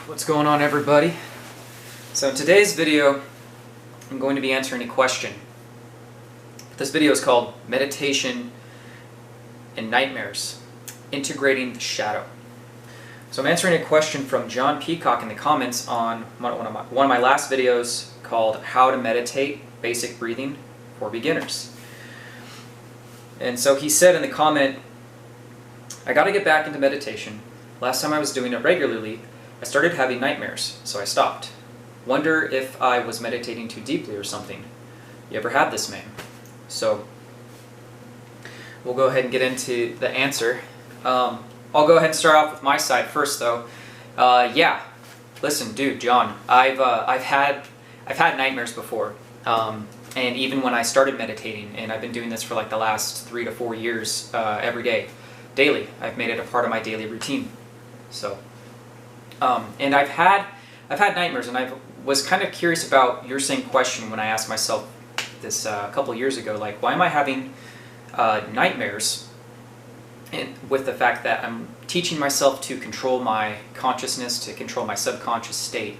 What's going on, everybody? So in today's video I'm going to be answering a question. This video is called Meditation and Nightmares, Integrating the Shadow. So I'm answering a question from Jon Peacock in the comments on one of my last videos called How to Meditate, Basic Breathing for Beginners. And so he said in the comment, I got to get back into meditation. Last time I was doing it regularly, I started having nightmares, so I stopped. Wonder if I was meditating too deeply or something. You ever had this, man? So we'll go ahead and get into the answer. I'll go ahead and start off with my side first, though. Yeah, listen, dude, John, I've had nightmares before, and even when I started meditating, and I've been doing this for like the last 3 to 4 years, every day, daily. I've made it a part of my daily routine. So, and I've had nightmares, and I was kind of curious about your same question when I asked myself this a couple years ago, like, why am I having nightmares? And with the fact that I'm teaching myself to control my consciousness, to control my subconscious state,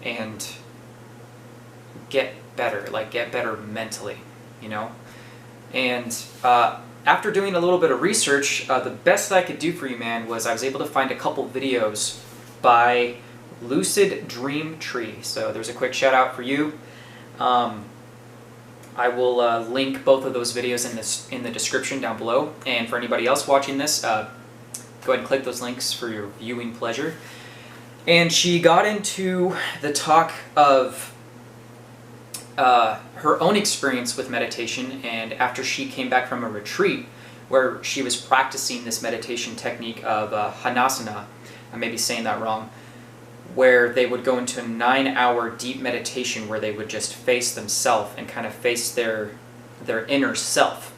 and get better mentally, you know? And after doing a little bit of research, the best I could do for you, man, was I was able to find a couple videos by Lucid Dream Tree. So there's a quick shout out for you. I will link both of those videos in the description down below. And for anybody else watching this, go ahead and click those links for your viewing pleasure. And she got into the talk of her own experience with meditation, and after she came back from a retreat where she was practicing this meditation technique of Hanasana, I may be saying that wrong, where they would go into a 9-hour deep meditation where they would just face themselves and kind of face their inner self.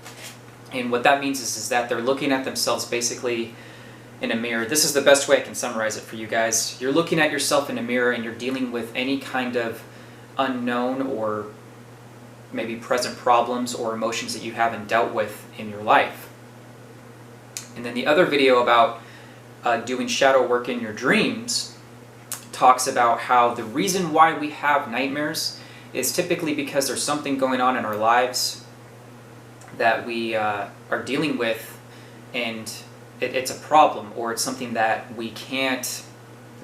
And what that means is that they're looking at themselves basically in a mirror. This is the best way I can summarize it for you guys. You're looking at yourself in a mirror and you're dealing with any kind of unknown or maybe present problems or emotions that you haven't dealt with in your life. And then the other video about doing shadow work in your dreams talks about how the reason why we have nightmares is typically because there's something going on in our lives that we are dealing with, and it's a problem, or it's something that we can't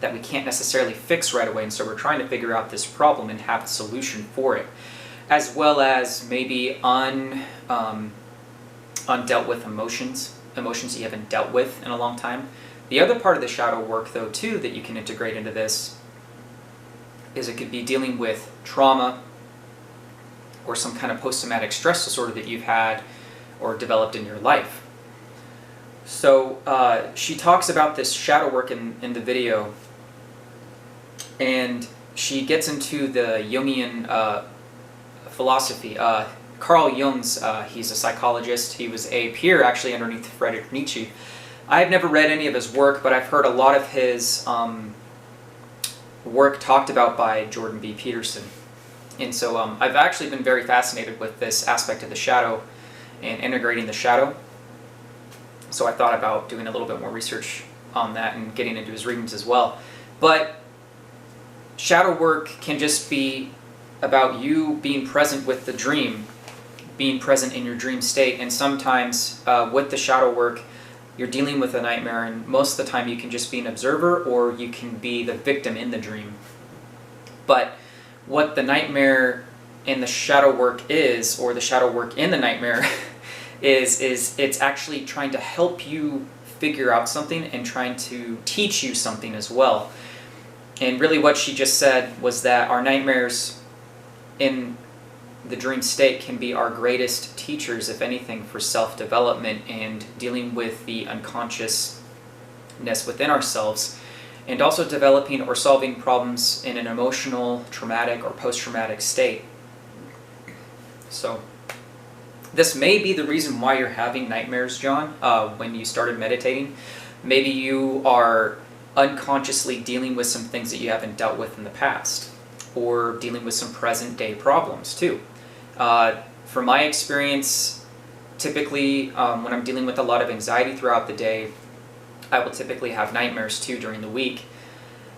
necessarily fix right away, and so we're trying to figure out this problem and have a solution for it, as well as maybe undealt with emotions that you haven't dealt with in a long time. The other part of the shadow work, though, too, that you can integrate into this is it could be dealing with trauma or some kind of post-traumatic stress disorder that you've had or developed in your life. So she talks about this shadow work in the video, and she gets into the Jungian philosophy. Carl Jung's, he's a psychologist. He was a peer, actually, underneath Friedrich Nietzsche. I've never read any of his work, but I've heard a lot of his work talked about by Jordan B. Peterson. And so I've actually been very fascinated with this aspect of the shadow and integrating the shadow. So I thought about doing a little bit more research on that and getting into his readings as well. But shadow work can just be about you being present with the dream, being present in your dream state. And sometimes with the shadow work, you're dealing with a nightmare, and most of the time you can just be an observer or you can be the victim in the dream. But what the nightmare in the shadow work is, or the shadow work in the nightmare, is it's actually trying to help you figure out something and trying to teach you something as well. And really what she just said was that our nightmares in the dream state can be our greatest teachers, if anything, for self-development and dealing with the unconsciousness within ourselves, and also developing or solving problems in an emotional, traumatic, or post-traumatic state. So this may be the reason why you're having nightmares, John, when you started meditating. Maybe you are unconsciously dealing with some things that you haven't dealt with in the past, or dealing with some present-day problems, too. From my experience, typically when I'm dealing with a lot of anxiety throughout the day, I will typically have nightmares too during the week.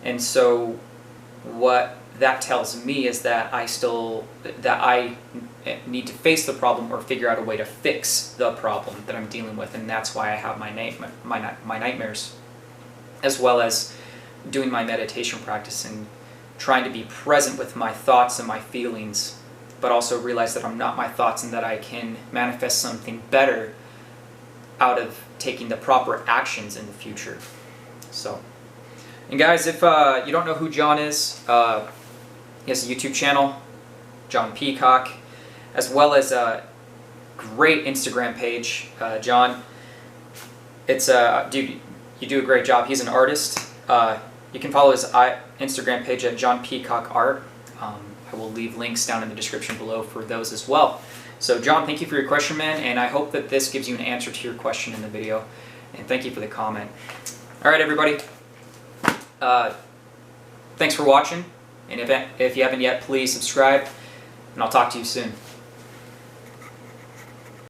And so what that tells me is that I need to face the problem or figure out a way to fix the problem that I'm dealing with, and that's why I have my nightmares, as well as doing my meditation practice and trying to be present with my thoughts and my feelings, but also realize that I'm not my thoughts and that I can manifest something better out of taking the proper actions in the future. So, and guys, if you don't know who Jon is, he has a YouTube channel, Jon Peacock, as well as a great Instagram page. Jon, it's dude, you do a great job. He's an artist. You can follow his Instagram page at Jon Peacock Art. I will leave links down in the description below for those as well. So Jon, thank you for your question, man, and I hope that this gives you an answer to your question in the video. And thank you for the comment. All right, everybody. Thanks for watching. And if you haven't yet, please subscribe, and I'll talk to you soon.